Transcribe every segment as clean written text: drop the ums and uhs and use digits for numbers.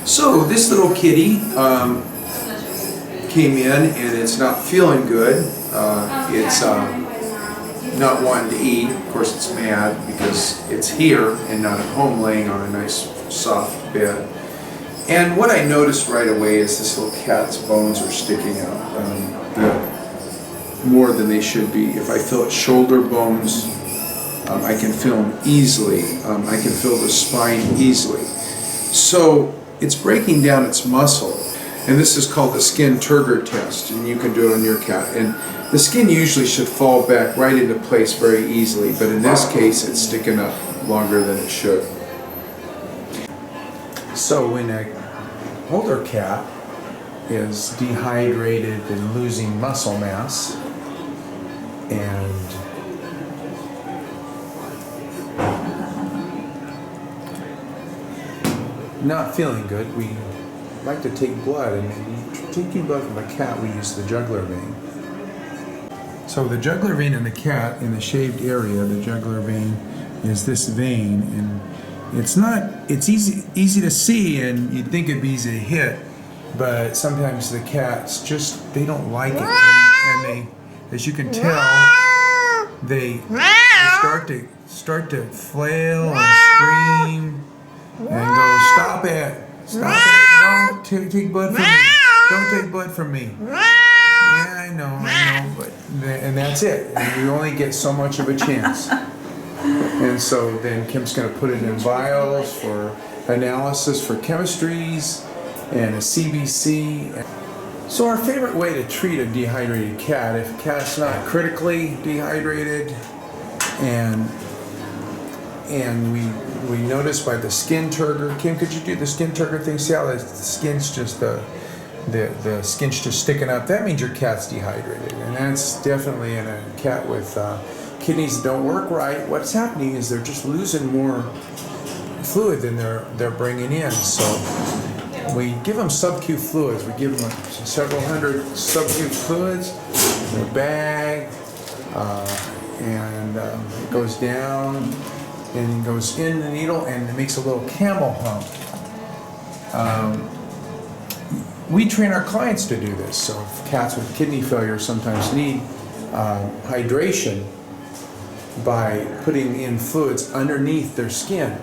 So this little kitty came in and it's not feeling good. It's not wanting to eat. Of course it's mad because it's here and not at home laying on a nice soft bed. And what I noticed right away is this little cat's bones are sticking out more than they should be. If I feel its shoulder bones, I can feel them easily. I can feel the spine easily. So it's breaking down its muscle, and this is called the skin Turgor test, and you can do it on your cat. And the skin usually should fall back right into place very easily, but in this case it's sticking up longer than it should. So when an older cat is dehydrated and losing muscle mass and not feeling good, we like to take blood, and taking blood from a cat we use the jugular vein. So the jugular vein in the cat, in the shaved area, the jugular vein is this vein, and it's easy to see, and you'd think it'd be easy to hit, but sometimes the cats just, they don't like it, and they, as you can tell, they start to flail and scream and go, stop it, don't take blood from me, don't take blood from me. Yeah, I know, but and that's it. And you only get so much of a chance. And so then Kim's going to put it in vials for analysis for chemistries and a CBC. So our favorite way to treat a dehydrated cat, if a cat's not critically dehydrated, and we notice by the skin turgor. Kim, could you do the skin turgor thing? See how the skin's just the skin's just sticking up? That means your cat's dehydrated, and that's definitely in a cat with kidneys that don't work right. What's happening is they're just losing more fluid than they're bringing in. So we give them sub-Q fluids. We give them several hundred sub-Q fluids in a bag, and it goes down and goes in the needle, and it makes a little camel hump. We train our clients to do this. So if cats with kidney failure sometimes need hydration by putting in fluids underneath their skin.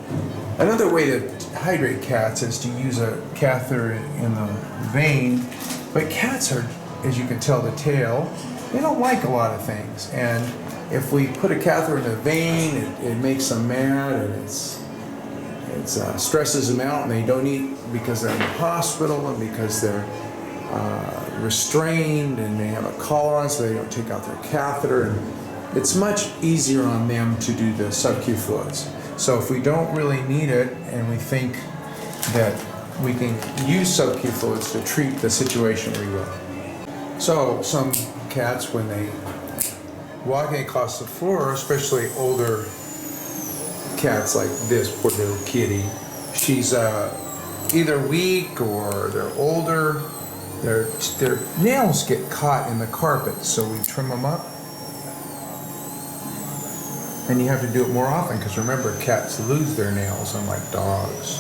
Another way to hydrate cats is to use a catheter in the vein, but cats are, as you can tell the tail, they don't like a lot of things, and if we put a catheter in the vein, it makes them mad, and it stresses them out, and they don't eat because they're in the hospital and because they're restrained and they have a collar on, so they don't take out their catheter. And it's much easier on them to do the sub-Q fluids. So if we don't really need it and we think that we can use sub-Q fluids to treat the situation, we will. So some cats, when they walking across the floor, especially older cats like this poor little kitty, she's either weak or they're older. Their nails get caught in the carpet, so we trim them up. And you have to do it more often, because remember, cats lose their nails, unlike dogs.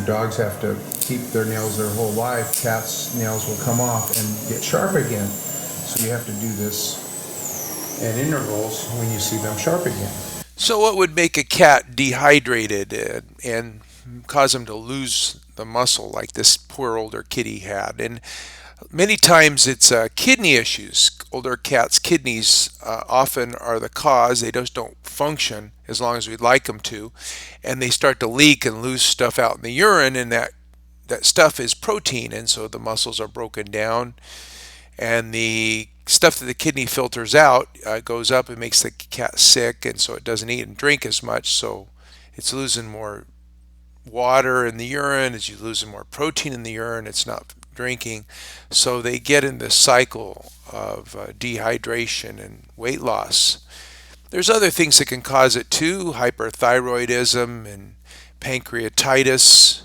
Dogs have to keep their nails their whole life. Cats' nails will come off and get sharp again. So you have to do this at intervals when you see them sharp again. So what would make a cat dehydrated and cause them to lose the muscle like this poor older kitty had? And many times it's kidney issues. Older cats' kidneys often are the cause. They just don't function as long as we'd like them to, and they start to leak and lose stuff out in the urine, and that stuff is protein, and so the muscles are broken down, and the stuff that the kidney filters out goes up and makes the cat sick, and so it doesn't eat and drink as much, so it's losing more water in the urine. As you're losing more protein in the urine, it's not drinking, so they get in this cycle of dehydration and weight loss. There's other things that can cause it too. Hyperthyroidism and pancreatitis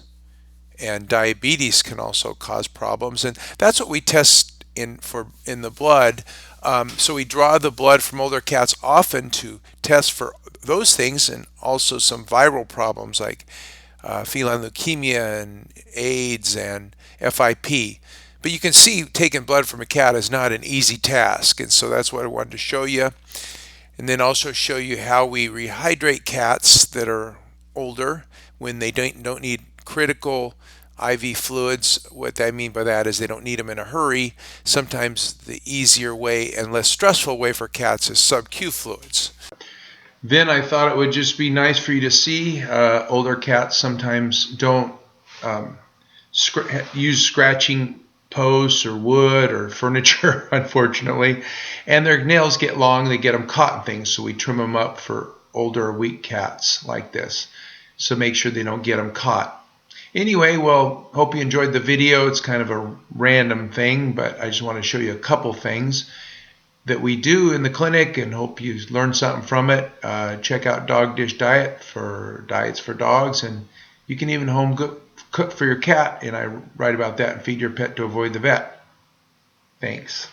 and diabetes can also cause problems, and that's what we test in the blood. So we draw the blood from older cats often to test for those things, and also some viral problems like feline leukemia and AIDS and FIP. But you can see taking blood from a cat is not an easy task, and so that's what I wanted to show you. And then also show you how we rehydrate cats that are older when they don't need critical IV fluids. What I mean by that is they don't need them in a hurry. Sometimes the easier way and less stressful way for cats is sub-Q fluids. Then I thought it would just be nice for you to see older cats sometimes don't um, use scratching posts or wood or furniture, unfortunately, and their nails get long. They get them caught in things, so we trim them up for older, weak cats like this. So make sure they don't get them caught. Anyway, well, hope you enjoyed the video. It's kind of a random thing, but I just want to show you a couple things that we do in the clinic and hope you learned something from it. Check out Dog Dish Diet for diets for dogs, and you can even home cook for your cat, and I write about that and feed your pet to avoid the vet. Thanks.